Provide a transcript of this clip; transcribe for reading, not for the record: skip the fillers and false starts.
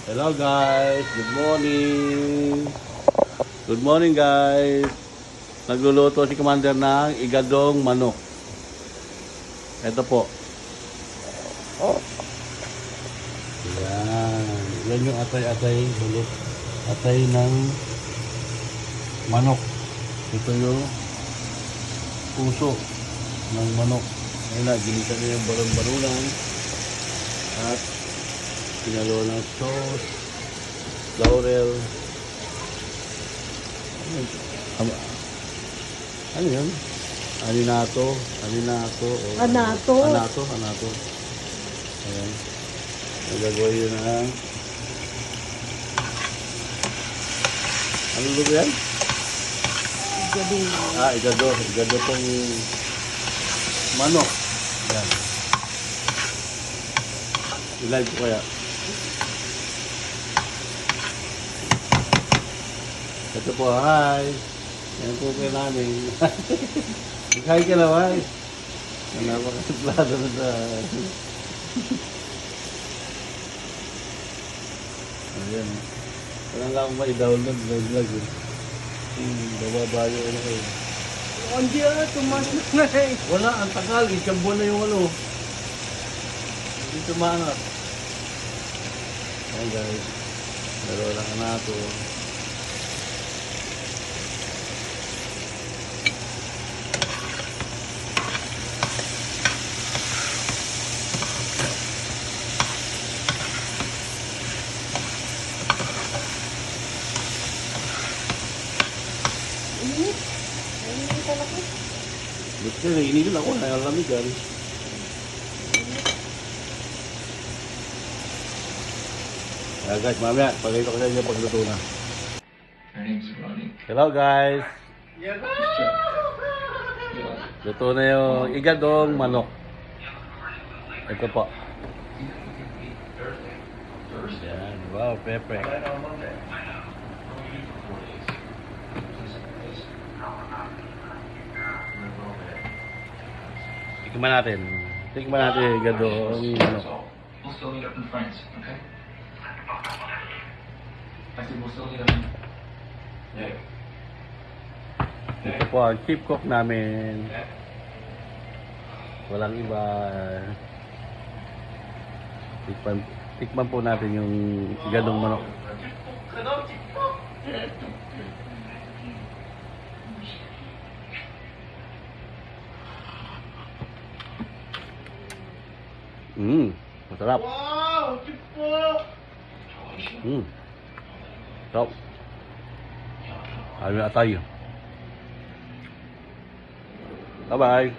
Hello guys, good morning. Good morning guys. Nagluluto si Commander ng igadong manok. Ito po. Yan. Yan yung atay-atay. Atay ng manok. Ito yung puso ng manok. Ayun na, ginisa niya yung balon-balunan. At pinalo ng sauce, laurel. Ano yun? Aninato. Anato. Ayan. Nagagawin yun na. Ano luto yan? Igado. Igado pong manok. Ayan. I-live ko kaya. Ito po, hi. Yan po kayo namin. Hi ka na, hi. Napakasimplado na sa... Ayan. Wala lang akong ma-download na vlog. Bababayo na kayo. Hindi tumas na eh. Wala, ang tagal. Isang buwan na yung ano. Hindi tumangat. Ayan guys. Pero lang na ito. Init. Init talaga. Gusto nyo, inigil ako. Nakalamigan. Guys, mamaya, pagkita ko sa inyo pagluto na. Hello guys! Luto na yung igadong manok. Ito po. Yan, wow, perfect. Tikman natin yung igadong manok. We'll still meet up in France, okay? I said we'll still meet up in... Yeah. Ito po ang chief cook namin. Walang iba. Tikman po natin yung igadong manok. Masarap. Wow! Tipo! Sarap. Ayun na tayo. Bye-bye.